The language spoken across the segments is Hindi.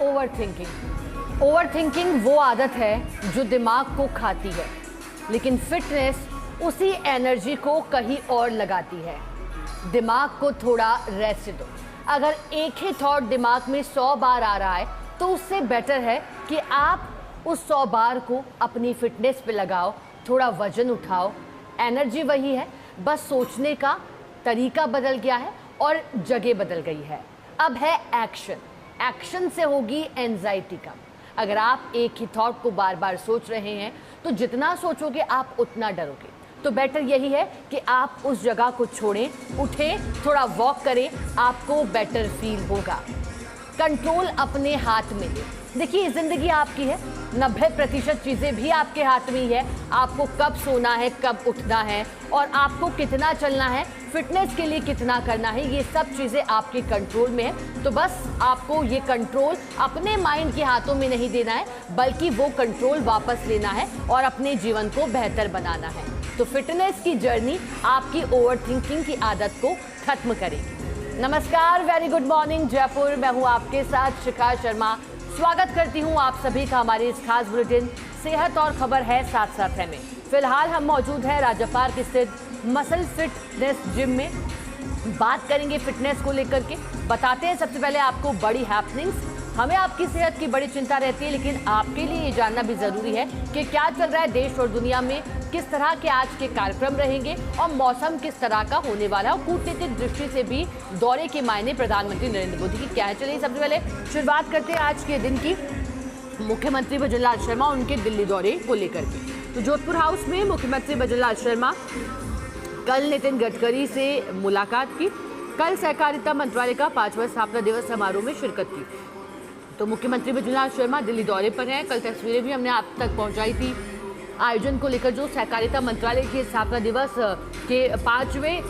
Over thinking. ओवर थिंकिंग वो आदत है जो दिमाग को खाती है, लेकिन फिटनेस उसी एनर्जी को कहीं और लगाती है। दिमाग को थोड़ा रेस्ट दो। अगर एक ही थॉट दिमाग में 100 बार आ रहा है तो उससे बेटर है कि आप उस 100 बार को अपनी फिटनेस पे लगाओ, थोड़ा वजन उठाओ। एनर्जी वही है, बस सोचने का तरीका बदल गया है और जगह बदल गई है। अब है एक्शन। एक्शन से होगी एंजाइटी कम। अगर आप एक ही थॉट को बार बार सोच रहे हैं तो जितना सोचोगे आप उतना डरोगे। तो बेटर यही है कि आप उस जगह को छोड़ें, उठें, थोड़ा वॉक करें, आपको बेटर फील होगा। कंट्रोल अपने हाथ में लें। देखिए, ज़िंदगी आपकी है, 90% चीज़ें भी आपके हाथ में ही है। आपको कब सोना है, कब उठना है और आपको कितना चलना है, फिटनेस के लिए कितना करना है, ये सब चीज़ें आपके कंट्रोल में है। तो बस आपको ये कंट्रोल अपने माइंड के हाथों में नहीं देना है, बल्कि वो कंट्रोल वापस लेना है और अपने जीवन को बेहतर बनाना है। तो फिटनेस की जर्नी आपकी ओवर थिंकिंग की आदत को खत्म करेगी। नमस्कार, वेरी गुड मॉर्निंग जयपुर। मैं हूँ आपके साथ शिखा शर्मा। स्वागत करती हूँ आप सभी का हमारे इस खास बुलेटिन सेहत और खबर है साथ साथ है में। फिलहाल हम मौजूद हैं राजा पार्क स्थित मसल फिटनेस जिम में। बात करेंगे फिटनेस को लेकर के। बताते हैं सबसे पहले आपको बड़ी हैपनिंग्स। हमें आपकी सेहत की बड़ी चिंता रहती है, लेकिन आपके लिए ये जानना भी ज़रूरी है कि क्या चल रहा है देश और दुनिया में, किस तरह के आज के कार्यक्रम रहेंगे और मौसम किस तरह का होने वाला है। और कूटनीतिक दृष्टि से भी दौरे के मायने प्रधानमंत्री नरेंद्र मोदी की क्या है। चलिए सबसे पहले शुरुआत करते हैं आज के दिन की मुख्यमंत्री भजनलाल शर्मा उनके दिल्ली दौरे को लेकर के। तो जोधपुर हाउस में मुख्यमंत्री भजनलाल शर्मा कल नितिन गडकरी से मुलाकात की। कल सहकारिता मंत्रालय का 5वां स्थापना दिवस समारोह में शिरकत की। तो मुख्यमंत्री भजनलाल शर्मा दिल्ली दौरे पर हैं। कल तस्वीरें भी हमने आप तक पहुंचाई थी आयोजन को लेकर, जो सहकारिता मंत्रालय के स्थापना दिवस के 5वें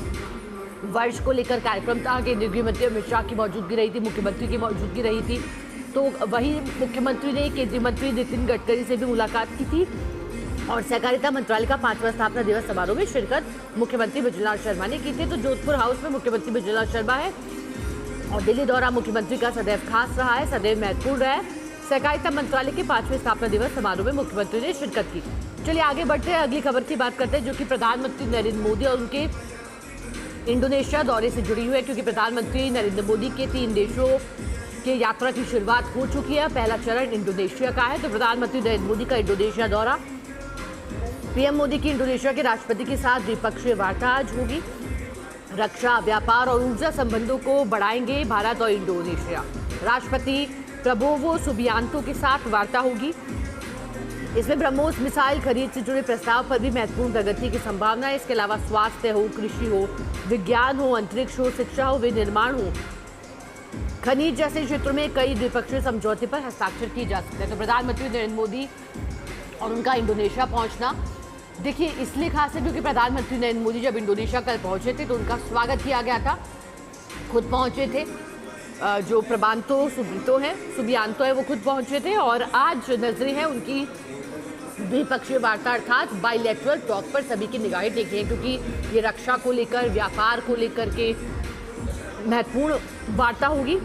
वर्ष को लेकर कार्यक्रम था। केंद्रीय गृह मंत्री अमित शाह की मौजूदगी रही थी, मुख्यमंत्री की मौजूदगी रही थी। तो वही मुख्यमंत्री ने केंद्रीय मंत्री नितिन गडकरी से भी मुलाकात की थी और सहकारिता मंत्रालय का 5वां स्थापना दिवस समारोह में शिरकत मुख्यमंत्री भजनलाल शर्मा ने की थी। तो जोधपुर हाउस में मुख्यमंत्री भजनलाल शर्मा है और दिल्ली दौरा मुख्यमंत्री का सदैव खास रहा है, सदैव महत्वपूर्ण रहा है। सहकारिता मंत्रालय के 5वें स्थापना दिवस समारोह में मुख्यमंत्री ने शिरकत की। चलिए आगे बढ़ते हैं, अगली खबर की बात करते हैं, जो कि प्रधानमंत्री नरेंद्र मोदी और उनके इंडोनेशिया दौरे से जुड़ी हुई है। क्योंकि प्रधानमंत्री नरेंद्र मोदी के 3 देशों की यात्रा की शुरुआत हो चुकी है। पहला चरण इंडोनेशिया का है। तो प्रधानमंत्री नरेंद्र मोदी का इंडोनेशिया दौरा, पीएम मोदी की इंडोनेशिया के राष्ट्रपति के साथ द्विपक्षीय वार्ता आज होगी। रक्षा, व्यापार और ऊर्जा संबंधों को बढ़ाएंगे भारत और इंडोनेशिया। राष्ट्रपति प्रबोवो सुबियांतो के साथ वार्ता होगी। इसमें ब्रह्मोस मिसाइल खरीद से जुड़े प्रस्ताव पर भी महत्वपूर्ण प्रगति की संभावना है। इसके अलावा स्वास्थ्य हो, कृषि हो, विज्ञान हो, अंतरिक्ष हो, शिक्षा हो, विनिर्माण हो, खनिज जैसे क्षेत्रों में कई द्विपक्षीय समझौते पर हस्ताक्षर किए जा सकते हैं। तो प्रधानमंत्री नरेंद्र मोदी और उनका इंडोनेशिया पहुंचना देखिए इसलिए खास है क्योंकि प्रधानमंत्री नरेंद्र मोदी जब इंडोनेशिया कल पहुंचे थे तो उनका स्वागत किया गया था। खुद पहुंचे थे, जो सुबियांतो है वो खुद पहुंचे थे और आज नजरें हैं उनकी द्विपक्षीय वार्ता अर्थात बाइलेटरल टॉक पर सभी की निगाहें टेकी हैं, क्योंकि ये रक्षा को लेकर, व्यापार को लेकर के महत्वपूर्ण वार्ता होगी।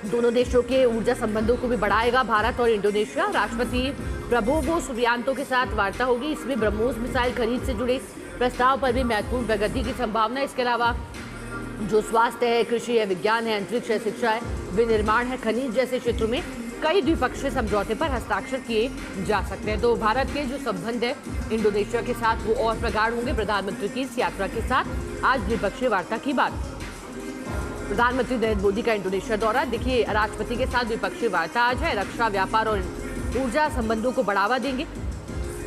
दोनों देशों के ऊर्जा संबंधों को भी बढ़ाएगा भारत और इंडोनेशिया। राष्ट्रपति प्रबोवो सुबियांतो के साथ वार्ता होगी। इसमें ब्रह्मोस मिसाइल खरीद से जुड़े प्रस्ताव पर भी महत्वपूर्ण प्रगति की संभावना है। इसके अलावा जो स्वास्थ्य है, कृषि है, विज्ञान है, अंतरिक्ष है, शिक्षा है, विनिर्माण है, खनिज जैसे क्षेत्रों में कई द्विपक्षीय समझौते पर हस्ताक्षर किए जा सकते हैं। तो भारत के जो संबंध है इंडोनेशिया के साथ वो और प्रगाढ़ होंगे प्रधानमंत्री की इस यात्रा के साथ। आज द्विपक्षीय वार्ता की बात, प्रधानमंत्री नरेंद्र मोदी का इंडोनेशिया दौरा, देखिए राष्ट्रपति के साथ द्विपक्षीय वार्ता आज है। रक्षा, व्यापार और ऊर्जा संबंधों को बढ़ावा देंगे।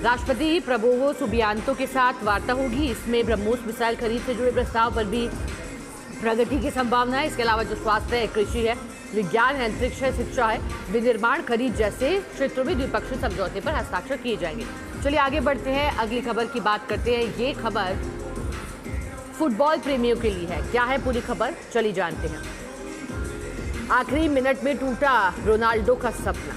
राष्ट्रपति प्रबोवो सुबियांतो के साथ वार्ता होगी। इसमें ब्रह्मोस मिसाइल खरीद से जुड़े प्रस्ताव पर भी प्रगति की संभावना है। इसके अलावा जो स्वास्थ्य है, कृषि है, विज्ञान है, अंतरिक्ष है, शिक्षा है, विनिर्माण, खनिज जैसे क्षेत्रों में द्विपक्षीय समझौते पर हस्ताक्षर किए जाएंगे। चलिए आगे बढ़ते हैं, अगली खबर की बात करते हैं। ये खबर फुटबॉल प्रेमियों के लिए है। क्या है पूरी खबर, चलिए जानते हैं। आखिरी मिनट में टूटा रोनाल्डो का सपना,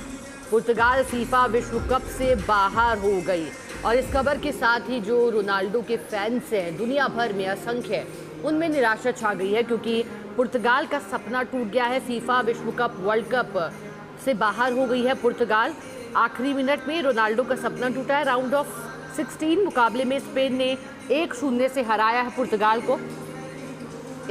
पुर्तगाल फीफा विश्व कप से बाहर हो गई। और इस खबर के साथ ही जो रोनाल्डो के फैंस हैं दुनिया भर में असंख्य, उनमें निराशा छा गई है, क्योंकि पुर्तगाल का सपना टूट गया है। फीफा विश्व कप, वर्ल्ड कप से बाहर हो गई है पुर्तगाल। आखिरी मिनट में रोनाल्डो का सपना टूटा है। राउंड ऑफ 16 मुकाबले में स्पेन ने 1-0 से हराया है पुर्तगाल को।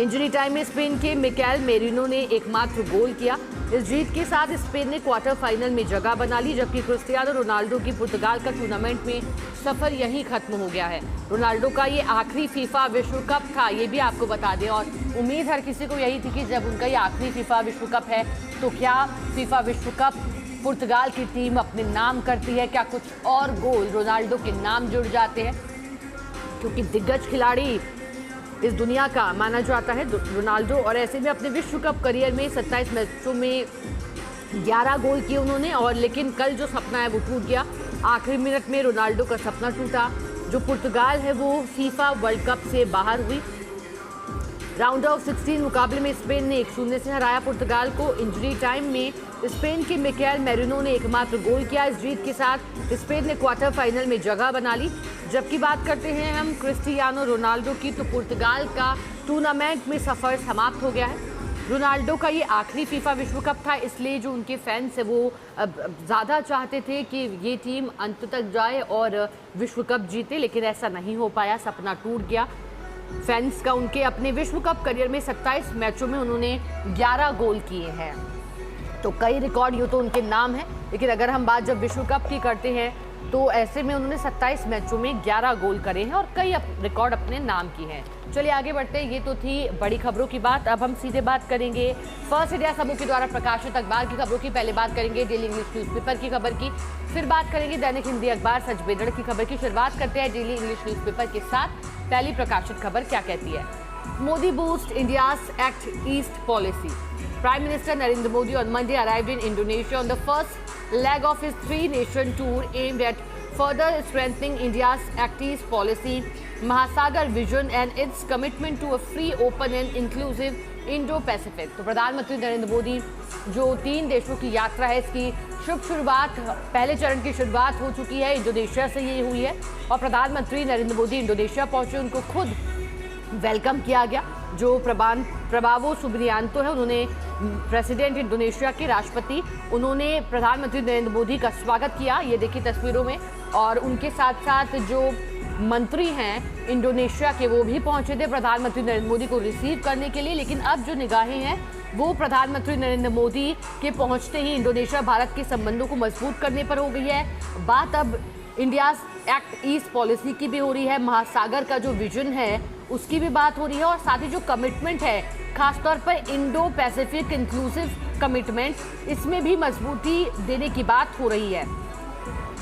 इंजरी टाइम में स्पेन के मिकेल मेरिनो ने एकमात्र गोल किया। इस जीत के साथ स्पेन ने क्वार्टर फाइनल में जगह बना ली, जबकि क्रिस्टियानो रोनाल्डो की पुर्तगाल का टूर्नामेंट में सफर यहीं खत्म हो गया है। रोनाल्डो का ये आखिरी फीफा विश्व कप था, ये भी आपको बता दें, और उम्मीद हर किसी को यही थी कि जब उनका ये आखिरी फीफा विश्व कप है तो क्या फीफा विश्व कप पुर्तगाल की टीम अपने नाम करती है, क्या कुछ और गोल रोनाल्डो के नाम जुड़ जाते हैं, क्योंकि दिग्गज खिलाड़ी इस दुनिया का माना जाता है रोनाल्डो। और ऐसे में अपने विश्व कप करियर में 27 मैचों में 11 गोल किए उन्होंने, और लेकिन कल जो सपना है वो टूट गया। आखिरी मिनट में रोनाल्डो का सपना टूटा। जो पुर्तगाल है वो फीफा वर्ल्ड कप से बाहर हुई। राउंड ऑफ 16 मुकाबले में स्पेन ने 1-0 से हराया पुर्तगाल को। इंजरी टाइम में स्पेन के मिकेल मेरिनो ने एकमात्र गोल किया। इस जीत के साथ स्पेन ने क्वार्टर फाइनल में जगह बना ली। जबकि बात करते हैं हम क्रिस्टियानो रोनाल्डो की, तो पुर्तगाल का टूर्नामेंट में सफ़र समाप्त हो गया है। रोनाल्डो का ये आखिरी फीफा विश्व कप था, इसलिए जो उनके फैंस हैं वो ज़्यादा चाहते थे कि ये टीम अंत तक जाए और विश्व कप जीते, लेकिन ऐसा नहीं हो पाया, सपना टूट गया फैंस का। उनके अपने विश्व कप करियर में 27 मैचों में उन्होंने 11 गोल किए हैं, तो कई रिकॉर्ड यूँ तो उनके नाम है, लेकिन अगर हम बात जब विश्व कप की करते हैं तो ऐसे में उन्होंने 27 मैचों में 11 गोल करे हैं और कई रिकॉर्ड अपने नाम की हैं। चलिए आगे बढ़ते हैं, ये तो थी बड़ी खबरों की बात। अब हम सीधे बात करेंगे फर्स्ट इंडिया समूह के द्वारा प्रकाशित अखबार की खबरों की। पहले बात करेंगे डेली इंग्लिश न्यूज़पेपर की खबर की, फिर बात करेंगे दैनिक हिंदी अखबार सच बेदड़ की खबर की। शुरुआत करते हैं डेली इंग्लिश न्यूज़पेपर के साथ। पहली प्रकाशित खबर क्या कहती है? Modi boost India's act east policy. Prime Minister Narendra Modi on Monday arrived in Indonesia on the first leg of his three-nation tour aimed at further strengthening India's Act East policy, Mahasagar vision and its commitment to a free, open and inclusive Indo-Pacific। तो प्रधानमंत्री नरेंद्र मोदी जो 3 देशों की यात्रा है, इसकी शुरुआत पहले चरण की शुरुआत हो चुकी है, इंडोनेशिया से ये हुई है। और प्रधानमंत्री नरेंद्र मोदी इंडोनेशिया पहुंचे, उनको खुद वेलकम किया गया। जो प्रभावो सुबियांतो है, उन्होंने प्रेसिडेंट इंडोनेशिया के राष्ट्रपति, उन्होंने प्रधानमंत्री नरेंद्र मोदी का स्वागत किया, ये देखिए तस्वीरों में। और उनके साथ साथ जो मंत्री हैं इंडोनेशिया के वो भी पहुंचे थे प्रधानमंत्री नरेंद्र मोदी को रिसीव करने के लिए। लेकिन अब जो निगाहें हैं वो प्रधानमंत्री नरेंद्र मोदी के पहुंचते ही इंडोनेशिया भारत के संबंधों को मजबूत करने पर हो गई है। बात अब इंडियाज एक्ट ईस्ट पॉलिसी की भी हो रही है, महासागर का जो विजन है उसकी भी बात हो रही है, और साथ ही जो कमिटमेंट है खासतौर पर इंडो पैसिफिक इंक्लूसिव कमिटमेंट, इसमें भी मजबूती देने की बात हो रही है।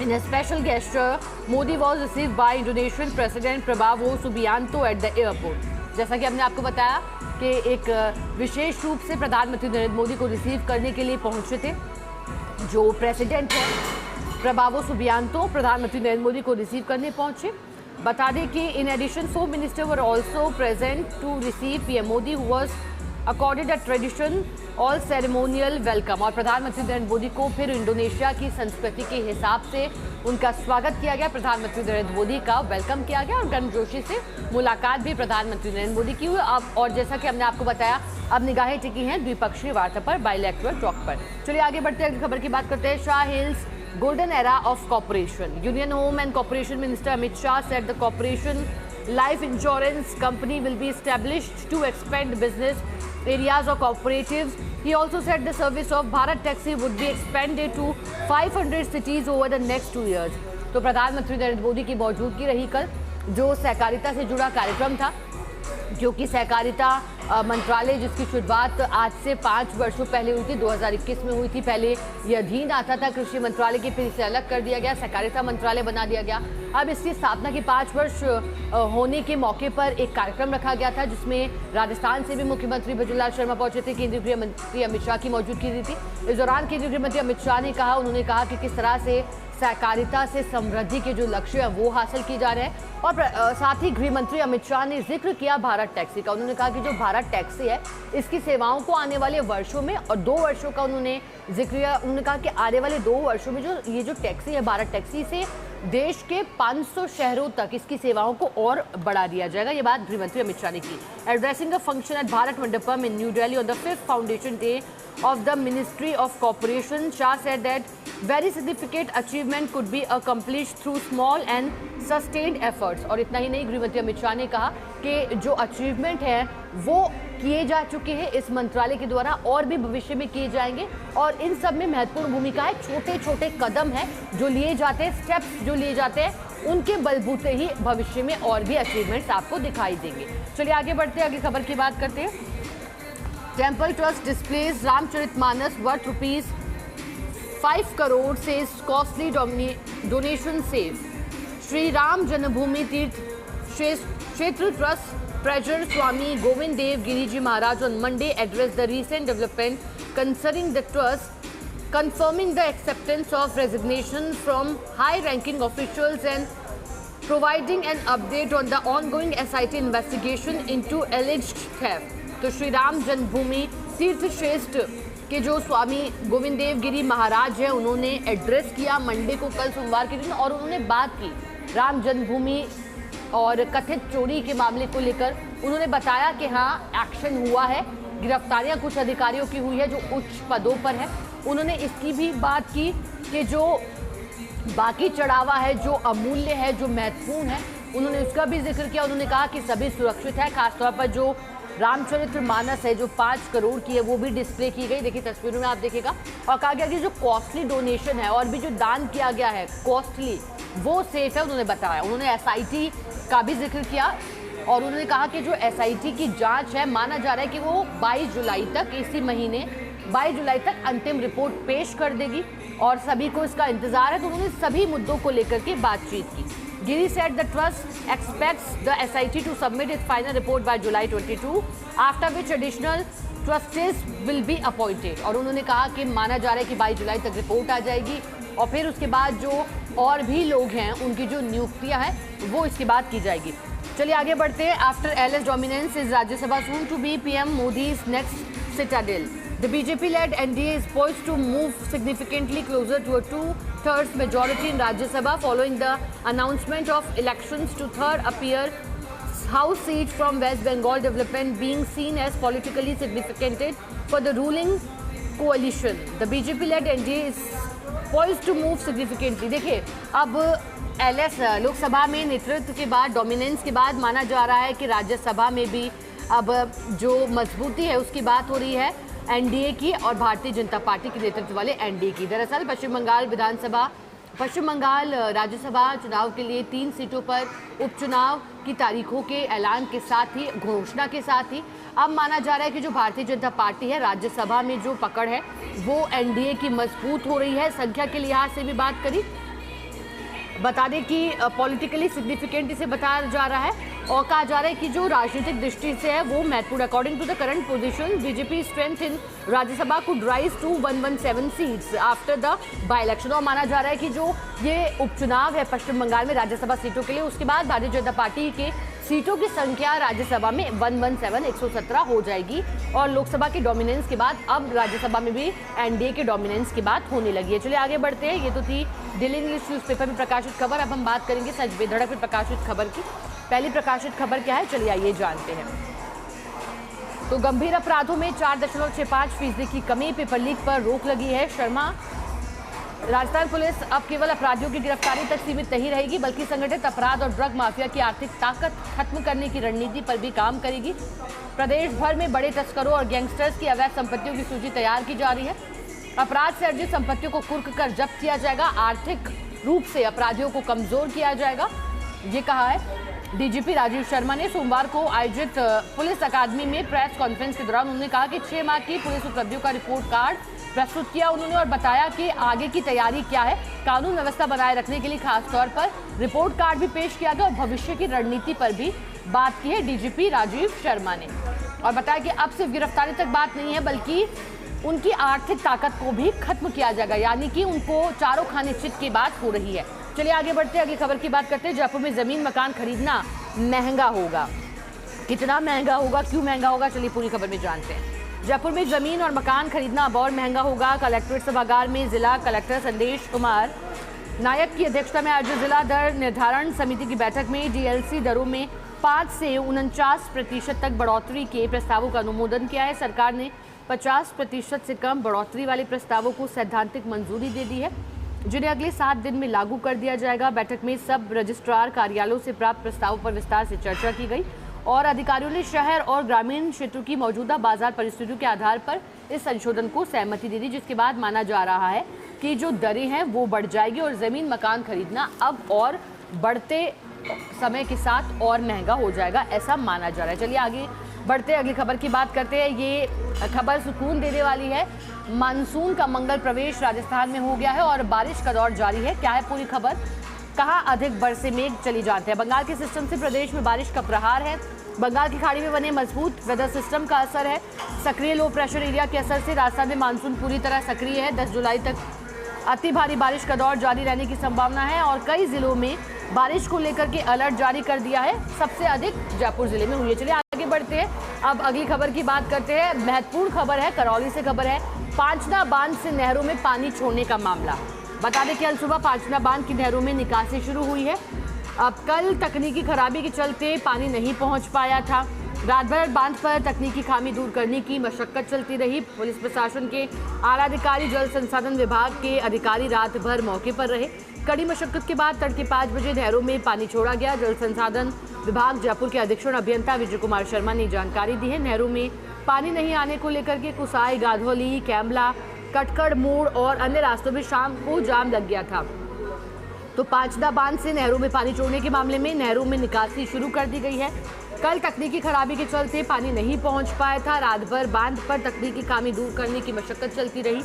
In special gesture Modi was received by Indonesian president Prabowo Subianto at the airport. जैसा कि हमने आपको बताया कि एक विशेष रूप से प्रधानमंत्री नरेंद्र मोदी को रिसीव करने के लिए पहुंचे थे जो प्रेसिडेंट है प्रभावो सुबियांतो, प्रधानमंत्री नरेंद्र मोदी को रिसीव करने पहुंचे। बता दें कि in addition 4 minister were also present to receive PM Modi who was accorded a traditional ceremonial welcome. और प्रधानमंत्री नरेंद्र मोदी को फिर इंडोनेशिया की संस्कृति के हिसाब से उनका स्वागत किया गया, प्रधानमंत्री नरेंद्र मोदी का वेलकम किया गया और गर्मजोशी से मुलाकात भी प्रधानमंत्री नरेंद्र मोदी की हुई। अब और जैसा कि हमने आपको बताया, अब निगाहें टिकी हैं द्विपक्षीय वार्ता पर, बायलैटरल टॉक पर। चलिए आगे बढ़ते हैं, खबर की बात करते हैं। Shah hills Golden era of cooperation. Union Home and Corporation Minister Amit Shah said the corporation life insurance company will be established to expand business areas of cooperatives. He also said the service of Bharat Taxi would be expanded to 500 cities over the next 2 years. तो प्रधानमंत्री नरेंद्र मोदी की मौजूदगी रही कल, जो सहकारिता से जुड़ा कार्यक्रम था, जो कि सहकारिता मंत्रालय जिसकी शुरुआत आज से 5 वर्षों पहले हुई थी, 2021 में हुई थी। पहले ये अधीन आता था कृषि मंत्रालय के, फिर इसे अलग कर दिया गया, सहकारिता मंत्रालय बना दिया गया। अब इसकी स्थापना के 5 वर्ष होने के मौके पर एक कार्यक्रम रखा गया था, जिसमें राजस्थान से भी मुख्यमंत्री भजनलाल शर्मा पहुंचे थे, केंद्रीय गृह मंत्री अमित शाह की मौजूदगी थी। इस दौरान केंद्रीय गृह मंत्री अमित शाह ने कहा, उन्होंने कहा कि किस तरह से सहकारिता से समृद्धि के जो लक्ष्य है वो हासिल की जा रहे हैं। और साथ ही गृह मंत्री अमित शाह ने जिक्र किया भारत टैक्सी का। उन्होंने कहा कि जो भारत टैक्सी है इसकी सेवाओं को आने वाले वर्षों में, और 2 वर्षों का उन्होंने जिक्र किया, उन्होंने कहा कि आने वाले 2 वर्षों में जो टैक्सी है भारत टैक्सी से देश के 500 शहरों तक इसकी सेवाओं को और बढ़ा दिया जाएगा। ये बात गृह मंत्री अमित शाह ने की। Addressing the function at Bharat Mandapam in new Delhi on the 5th foundation day of the Ministry of Corporation. Shah said that very significant achievement could be accomplished through small and sustained efforts. और इतना ही नहीं, गृहमंत्री अमित शाह ने कहा कि जो अचीवमेंट है वो किए जा चुके हैं इस मंत्रालय के द्वारा और भी भविष्य में किए जाएंगे और इन सब में महत्वपूर्ण भूमिका है। छोटे छोटे कदम हैं जो लिए जाते हैं, स्टेप्स जो लिए जाते हैं, उनके बलबूते ही भविष्य में और भी अचीवमेंट्स आपको दिखाई देंगे। चलिए आगे बढ़ते हैं, अगली खबर की बात करते हैं। Temple trust displays Ramcharitmanas worth ₹5 crore से costly donation save. Shri Ram Janmabhoomi Teerth Kshetra trust Treasurer Swami Govind Dev Giriji Maharaj on Monday addressed the recent development concerning the trust, confirming the acceptance of resignation from high-ranking officials and providing an update on the ongoing SIT investigation into alleged theft. तो श्री राम जन्मभूमि तीर्थ क्षेत्र के जो स्वामी गोविंद देव गिरी महाराज हैं, उन्होंने एड्रेस किया मंडे को, कल सोमवार के दिन, और उन्होंने बात की राम जन्मभूमि और कथित चोरी के मामले को लेकर। उन्होंने बताया कि हाँ, एक्शन हुआ है, गिरफ्तारियां कुछ अधिकारियों की हुई है जो उच्च पदों पर है। उन्होंने इसकी भी बात की कि जो बाकी चढ़ावा है, जो अमूल्य है, जो महत्वपूर्ण है, उन्होंने उसका भी जिक्र किया। उन्होंने कहा कि सभी सुरक्षित है, खासतौर पर जो रामचरितमानस है जो 5 करोड़ की है वो भी डिस्प्ले की गई, देखिए तस्वीरों में आप देखेगा। और कहा गया कि जो कॉस्टली डोनेशन है और भी जो दान किया गया है कॉस्टली, वो सेफ है, उन्होंने बताया। उन्होंने SIT का भी जिक्र किया और उन्होंने कहा कि जो SIT की जांच है, माना जा रहा है कि वो 22 जुलाई तक, इसी महीने 22 जुलाई तक अंतिम रिपोर्ट पेश कर देगी और सभी को इसका इंतजार है। तो उन्होंने सभी मुद्दों को लेकर के बातचीत की। Giri said the trust expects the SIT to submit its final report by July 22, after which additional trustees will be appointed. और उन्होंने कहा कि माना जा रहा है कि 22 जुलाई तक रिपोर्ट आ जाएगी और फिर उसके बाद जो और भी लोग हैं उनकी जो नियुक्तियां हैं वो इसके बाद की जाएगी। चलिए आगे बढ़ते हैं। After LS dominance is Rajya Sabha soon to be PM Modi's next citadel. The BJP-led NDA is poised to move significantly closer to a 2/3 majority in Rajya Sabha following the announcement of elections to third appear House seat from West Bengal, development being seen as politically significant for the ruling coalition. The BJP-led NDA is poised to move significantly. देखिए, अब LS लोकसभा में नेतृत्व के बाद, डोमिनेंस के बाद माना जा रहा है कि राज्यसभा में भी अब जो मजबूती है उसकी बात हो रही है NDA की और भारतीय जनता पार्टी के नेतृत्व वाले NDA की। दरअसल पश्चिम बंगाल राज्यसभा चुनाव के लिए 3 सीटों पर उपचुनाव की तारीखों के ऐलान के साथ ही, घोषणा के साथ ही, अब माना जा रहा है कि जो भारतीय जनता पार्टी है राज्यसभा में जो पकड़ है वो NDA की मजबूत हो रही है। संख्या के लिहाज से भी बात करी, बता दें कि पॉलिटिकली सिग्निफिकेंट इसे बताया जा रहा है और कहा जा रहा है कि जो राजनीतिक दृष्टि से है वो महत्वपूर्ण। According to the current position, BJP strength in Rajya Sabha could rise to 117 seats after the by election. और माना जा रहा है कि जो ये उपचुनाव है पश्चिम बंगाल में राज्यसभा सीटों के लिए, उसके बाद भारतीय जनता पार्टी के सीटों की संख्या राज्यसभा में 117 हो जाएगी और लोकसभा के डोमिनेंस के बाद अब राज्यसभा में भी NDA के डोमिनेंस की बात होने लगी है। चलिए आगे बढ़ते हैं। ये तो थी डेली इंग्लिश न्यूज़पेपर में प्रकाशित खबर। अब हम बात करेंगे सच बेधड़क में प्रकाशित खबर की। पहली प्रकाशित खबर क्या है, चलिए आइए जानते हैं। तो गंभीर अपराधों में 4.65% की कमी, पेपर लीक पर रोक लगी है। शर्मा, राजस्थान पुलिस अब केवल अपराधियों की गिरफ्तारी तक सीमित नहीं रहेगी बल्कि संगठित अपराध और ड्रग माफिया की आर्थिक ताकत खत्म करने की रणनीति पर भी काम करेगी। प्रदेश भर में बड़े तस्करों और गैंगस्टर्स की अवैध संपत्तियों की सूची तैयार की जा रही है। अपराध से अर्जित संपत्तियों को कुर्क कर जब्त किया जाएगा, आर्थिक रूप से अपराधियों को कमजोर किया जाएगा, ये कहा है DGP राजीव शर्मा ने सोमवार को आयोजित पुलिस अकादमी में प्रेस कॉन्फ्रेंस के दौरान। उन्होंने कहा कि 6 माह की पुलिस उपलब्धियों का रिपोर्ट कार्ड प्रस्तुत किया उन्होंने और बताया कि आगे की तैयारी क्या है। कानून व्यवस्था बनाए रखने के लिए खासतौर पर रिपोर्ट कार्ड भी पेश किया गया और भविष्य की रणनीति पर भी बात की है DGP राजीव शर्मा ने, और बताया कि अब सिर्फ गिरफ्तारी तक बात नहीं है बल्कि उनकी आर्थिक ताकत को भी खत्म किया जाएगा, यानी कि उनको चारों खाने चित की बात हो रही है। चलिए आगे बढ़ते हैं, अगली खबर की बात करते हैं। जयपुर में जमीन मकान खरीदना महंगा होगा। कितना महंगा होगा, क्यों महंगा होगा, चलिए पूरी खबर में जानते हैं। जयपुर में जमीन और मकान खरीदना अब और महंगा होगा। कलेक्ट्रेट सभागार में जिला कलेक्टर संदेश कुमार नायक की अध्यक्षता में आज जिला दर निर्धारण समिति की बैठक में DLC दरों में 5 से 49% तक बढ़ोतरी के प्रस्तावों का अनुमोदन किया है। सरकार ने 50% से कम बढ़ोतरी वाले प्रस्तावों को सैद्धांतिक मंजूरी दे दी है, जिन्हें अगले 7 दिन में लागू कर दिया जाएगा। बैठक में सब रजिस्ट्रार कार्यालयों से प्राप्त प्रस्तावों पर विस्तार से चर्चा की गई और अधिकारियों ने शहर और ग्रामीण क्षेत्रों की मौजूदा बाजार परिस्थितियों के आधार पर इस संशोधन को सहमति दे दी, जिसके बाद माना जा रहा है कि जो दरें हैं वो बढ़ जाएगी और ज़मीन मकान खरीदना अब और बढ़ते समय के साथ और महंगा हो जाएगा, ऐसा माना जा रहा है। चलिए आगे बढ़ते अगली खबर की बात करते हैं। ये खबर सुकून देने वाली है। मानसून का मंगल प्रवेश राजस्थान में हो गया है और बारिश का दौर जारी है। क्या है पूरी खबर, कहाँ अधिक बरसे मेघ, चली जानते हैं। बंगाल के सिस्टम से प्रदेश में बारिश का प्रहार है। बंगाल की खाड़ी में बने मजबूत वेदर सिस्टम का असर है। सक्रिय लो प्रेशर एरिया के असर से राजस्थान में मानसून पूरी तरह सक्रिय है। 10 जुलाई तक अति भारी बारिश का दौर जारी रहने की संभावना है और कई जिलों में बारिश को लेकर के अलर्ट जारी कर दिया है। सबसे अधिक जयपुर जिले में हुई है। चलिए आगे बढ़ते हैं, अब अगली खबर की बात करते हैं। महत्वपूर्ण खबर है, करौली से खबर है। पांचना बांध से नहरों में पानी छोड़ने का मामला। बता दें कि कल सुबह पांचना बांध की नहरों में निकासी शुरू हुई है। अब कल तकनीकी खराबी के चलते पानी नहीं पहुंच पाया था। रात भर बांध पर तकनीकी खामी दूर करने की मशक्कत चलती रही। पुलिस प्रशासन के आला अधिकारी, जल संसाधन विभाग के अधिकारी रात भर मौके पर रहे। कड़ी मशक्कत के बाद तड़के 5 बजे नहरों में पानी छोड़ा गया। जल संसाधन विभाग जयपुर के अधीक्षण अभियंता विजय कुमार शर्मा ने जानकारी दी है। नहरों में पानी नहीं आने को लेकर के कुसाई, गाधौली, कैमला, कटकड़ मोड़ और अन्य रास्तों में शाम को जाम लग गया था। तो पांचना बांध से नहरों में पानी छोड़ने के मामले में नहरों में निकासी शुरू कर दी गई है। कल तकनीकी खराबी के चलते पानी नहीं पहुंच पाया था। रात भर बांध पर तकनीकी खामी दूर करने की मशक्कत चलती रही।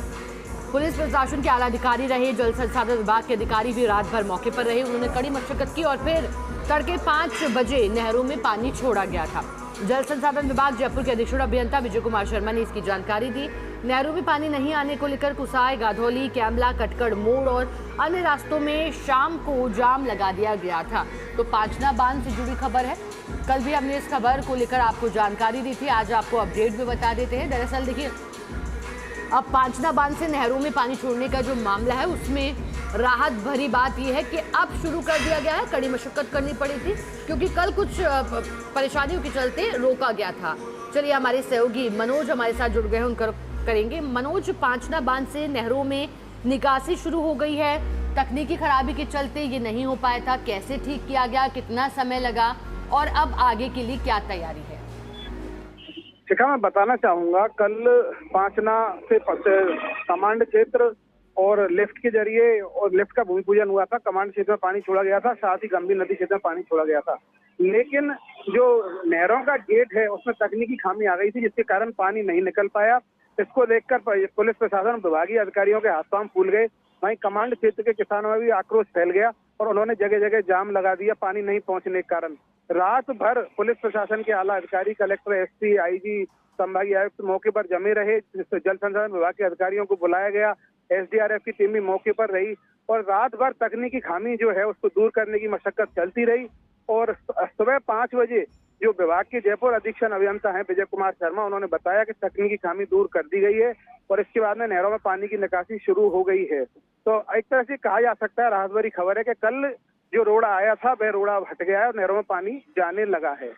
पुलिस प्रशासन के आला अधिकारी रहे, जल संसाधन विभाग के अधिकारी भी रात भर मौके पर रहे। उन्होंने कड़ी मशक्कत की और फिर तड़के 5 बजे नहरों में पानी छोड़ा गया था। जल संसाधन विभाग जयपुर के अधीक्षण अभियंता विजय कुमार शर्मा ने इसकी जानकारी दी। नहरों में पानी नहीं आने को लेकर कुसाई, गाधौली, कैमला, कटकड़ मोड़ और अन्य रास्तों में शाम को जाम लगा दिया गया था। तो पांचना बांध से जुड़ी खबर है। कल भी हमने इस खबर को लेकर आपको जानकारी दी थी, आज आपको अपडेट भी बता देते हैं। दरअसल देखिए, अब पांचना बांध से नहरों में पानी छोड़ने का जो मामला है उसमें राहत भरी बात यह है कि अब शुरू कर दिया गया है। कड़ी मशक्कत करनी पड़ी थी क्योंकि कल कुछ परेशानियों के चलते रोका गया था। चलिए हमारे सहयोगी मनोज हमारे साथ जुड़ गए हैं, उनका करेंगे। मनोज, पांचना बांध से नहरों में निकासी शुरू हो गई है। तकनीकी खराबी के चलते ये नहीं हो पाया था, कैसे ठीक किया गया, कितना समय लगा और अब आगे के लिए क्या तैयारी है? शिखा, मैं बताना चाहूंगा, कल पांचना से कमांड क्षेत्र और लिफ्ट के जरिए और लिफ्ट का भूमि पूजन हुआ था। कमांड क्षेत्र में पानी छोड़ा गया था, साथ ही गंभीर नदी क्षेत्र में पानी छोड़ा गया था। लेकिन जो नहरों का गेट है उसमें तकनीकी खामी आ गई थी, जिसके कारण पानी नहीं निकल पाया। इसको देखकर पुलिस प्रशासन, विभागीय अधिकारियों के हाथ पांव फूल गए। वहीं कमांड क्षेत्र के किसानों में भी आक्रोश फैल गया और उन्होंने जगह जगह जाम लगा दिया पानी नहीं पहुंचने के कारण। रात भर पुलिस प्रशासन के आला अधिकारी, कलेक्टर, एसपी, आईजी, संभागीय आयुक्त मौके पर जमे रहे। जल संसाधन विभाग के अधिकारियों को बुलाया गया, एसडीआरएफ की टीम भी मौके पर रही और रात भर तकनीकी खामी जो है उसको दूर करने की मशक्कत चलती रही। और सुबह 5 बजे जो विभाग के जयपुर अधीक्षण अभियंता हैं विजय कुमार शर्मा, उन्होंने बताया कि तकनीकी खामी दूर कर दी गई है और इसके बाद में नहरों में पानी की निकासी शुरू हो गई है। तो एक तरह से कहा जा सकता है, राहत भरी खबर है कि कल जो रोड़ा आया था वह रोड़ा हट गया है और नहरों में पानी जाने लगा है।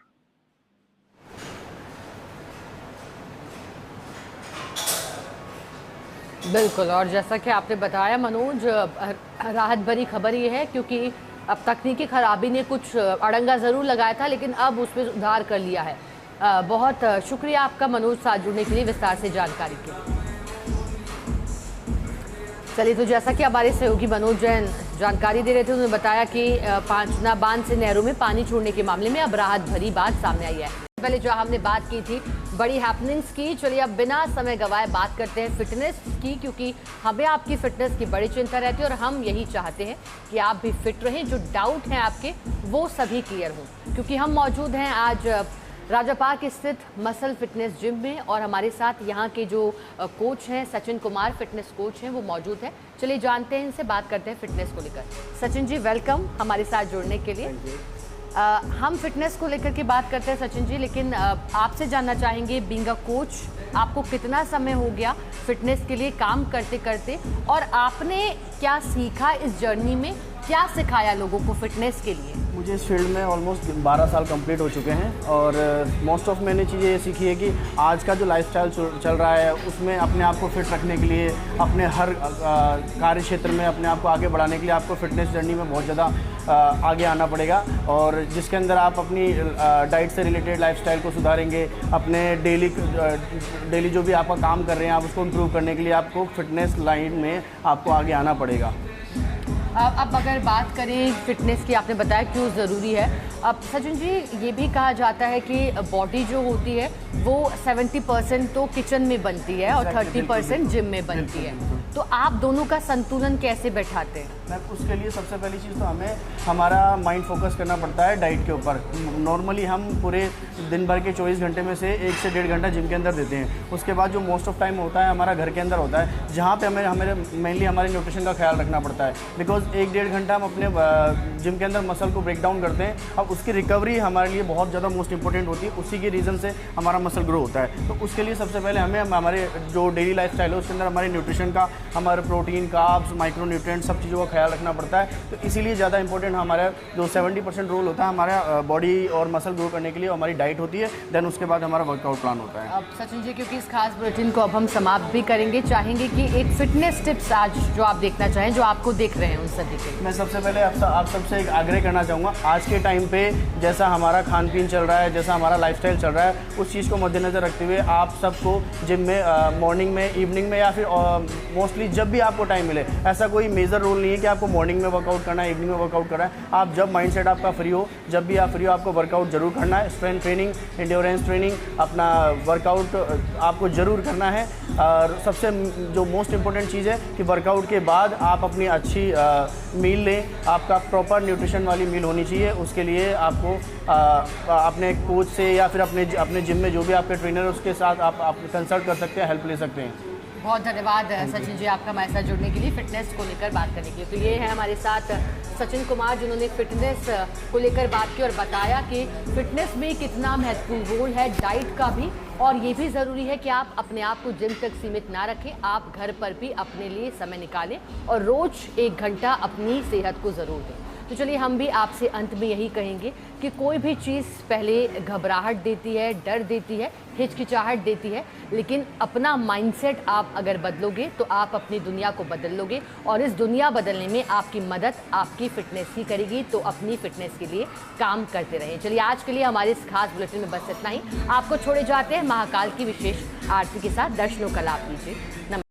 बिल्कुल, और जैसा कि आपने बताया मनोज, राहत भरी खबर ये है क्योंकि अब तकनीकी खराबी ने कुछ अड़ंगा ज़रूर लगाया था, लेकिन अब उस पर सुधार कर लिया है। बहुत शुक्रिया आपका मनोज, साथ जुड़ने के लिए, विस्तार से जानकारी के लिए। चलिए, तो जैसा कि हमारे सहयोगी मनोज जैन जानकारी दे रहे थे, उन्होंने बताया कि पांचना बांध से नहरों में पानी छोड़ने के मामले में अब राहत भरी बात सामने आई है। पहले जो हमने बात की थी बड़ी हैपनिंग्स की, चलिए अब बिना समय गवाए बात करते हैं फिटनेस की, क्योंकि हमें आपकी फिटनेस की बड़ी चिंता रहती है और हम यही चाहते हैं कि आप भी फिट रहें। जो डाउट हैं आपके वो सभी क्लियर हों, क्योंकि हम मौजूद हैं आज राजा पार्क स्थित मसल फिटनेस जिम में और हमारे साथ यहाँ के जो कोच हैं सचिन कुमार, फिटनेस कोच हैं, वो मौजूद हैं। चलिए जानते हैं, इनसे बात करते हैं फिटनेस को लेकर। सचिन जी, वेलकम हमारे साथ जुड़ने के लिए। हम फिटनेस को लेकर के बात करते हैं सचिन जी, लेकिन आपसे जानना चाहेंगे, बीइंग अ कोच, आपको कितना समय हो गया फिटनेस के लिए काम करते करते और आपने क्या सीखा इस जर्नी में क्या सिखाया लोगों को फिटनेस के लिए? मुझे इस फील्ड में ऑलमोस्ट 12 साल कंप्लीट हो चुके हैं और मोस्ट ऑफ मैंने चीज़ें ये सीखी है कि आज का जो लाइफस्टाइल चल रहा है उसमें अपने आप को फिट रखने के लिए, अपने हर कार्य क्षेत्र में अपने आप को आगे बढ़ाने के लिए आपको फिटनेस जर्नी में बहुत ज़्यादा आगे आना पड़ेगा। और जिसके अंदर आप अपनी डाइट से रिलेटेड लाइफस्टाइल को सुधारेंगे, अपने डेली जो भी आपका काम कर रहे हैं आप उसको इम्प्रूव करने के लिए आपको फिटनेस लाइन में आपको आगे आना पड़ेगा। अब अगर बात करें फिटनेस की, आपने बताया क्यों ज़रूरी है। अब सचिन जी, ये भी कहा जाता है कि बॉडी जो होती है वो 70% तो किचन में बनती है और 30% जिम में बनती है, तो आप दोनों का संतुलन कैसे बैठाते हैं? मैम, उसके लिए सबसे पहली चीज़ तो हमें हमारा माइंड फोकस करना पड़ता है डाइट के ऊपर। नॉर्मली हम पूरे दिन भर के 24 घंटे में से 1 से 1.5 घंटा जिम के अंदर देते हैं। उसके बाद जो मोस्ट ऑफ टाइम होता है हमारा घर के अंदर होता है, जहाँ पे हमें मेनली हमारे न्यूट्रिशन का ख्याल रखना पड़ता है। बिकॉज 1-1.5 घंटा हम अपने जिम के अंदर मसल को ब्रेक डाउन करते हैं, अब उसकी रिकवरी हमारे लिए बहुत ज़्यादा मोस्ट इंपॉर्टेंट होती है। उसी के रीज़न से हमारा मसल ग्रो होता है। तो उसके लिए सबसे पहले हमें हमारे जो डेली लाइफस्टाइल है उसके अंदर हमारे न्यूट्रिशन का, हमारे प्रोटीन, कार्ब्स, माइक्रो न्यूट्रिएंट्स, सब चीज़ों का ख्याल रखना पड़ता है। तो इसीलिए ज़्यादा इंपॉर्टेंट हमारा जो 70% रोल होता है हमारा बॉडी और मसल ग्रो करने के लिए हमारी डाइट होती है, देन उसके बाद हमारा वर्कआउट प्लान होता है। अब सचिन जी, क्योंकि इस खास बुलेटिन को अब हम समाप्त भी करेंगे, चाहेंगे कि एक फिटनेस टिप्स आज जो आप देखना चाहें, जो आपको देख रहे हैं उन सभी के। मैं सबसे पहले आप सबसे एक आग्रह करना चाहूँगा, आज के टाइम पे जैसा हमारा खान पीन चल रहा है, जैसा हमारा लाइफस्टाइल चल रहा है, उस चीज़ को मद्देनज़र रखते हुए आप सबको जिम में मॉर्निंग में, इवनिंग में या फिर मोस्टली जब भी आपको टाइम मिले, ऐसा कोई मेजर रूल नहीं है कि आपको मॉर्निंग में वर्कआउट करना है, इवनिंग में वर्कआउट करना है। आप जब माइंडसेट आपका फ्री हो, जब भी आप फ्री हो, आपको वर्कआउट जरूर करना है। स्ट्रेंथ ट्रेनिंग, एंड्योरेंस ट्रेनिंग, अपना वर्कआउट आपको ज़रूर करना है। और सबसे जो मोस्ट इम्पोर्टेंट चीज़ है कि वर्कआउट के बाद आप अपनी अच्छी मील लें, आपका प्रॉपर न्यूट्रिशन वाली मील होनी चाहिए। उसके लिए आपको अपने कोच से या फिर अपने जिम में जो भी आपके ट्रेनर है उसके साथ आप कंसल्ट कर सकते हैं, हेल्प ले सकते हैं। बहुत धन्यवाद सचिन जी आपका हमारे साथ जुड़ने के लिए, फिटनेस को लेकर बात करने के लिए। तो ये है हमारे साथ सचिन कुमार, जिन्होंने फिटनेस को लेकर बात की और बताया कि फिटनेस में कितना महत्वपूर्ण रोल है डाइट का भी, और ये भी ज़रूरी है कि आप अपने आप को जिम तक सीमित ना रखें, आप घर पर भी अपने लिए समय निकालें और रोज़ 1 घंटा अपनी सेहत को ज़रूर दें। तो चलिए, हम भी आपसे अंत में यही कहेंगे कि कोई भी चीज़ पहले घबराहट देती है, डर देती है, हिचकिचाहट देती है, लेकिन अपना माइंडसेट आप अगर बदलोगे तो आप अपनी दुनिया को बदल लोगे, और इस दुनिया बदलने में आपकी मदद आपकी फिटनेस ही करेगी। तो अपनी फिटनेस के लिए काम करते रहें। चलिए, आज के लिए हमारे इस खास बुलेटिन में बस इतना ही। आपको छोड़े जाते हैं महाकाल की विशेष आरती के साथ। दर्शनों का लाभ लीजिए। नमस्कार।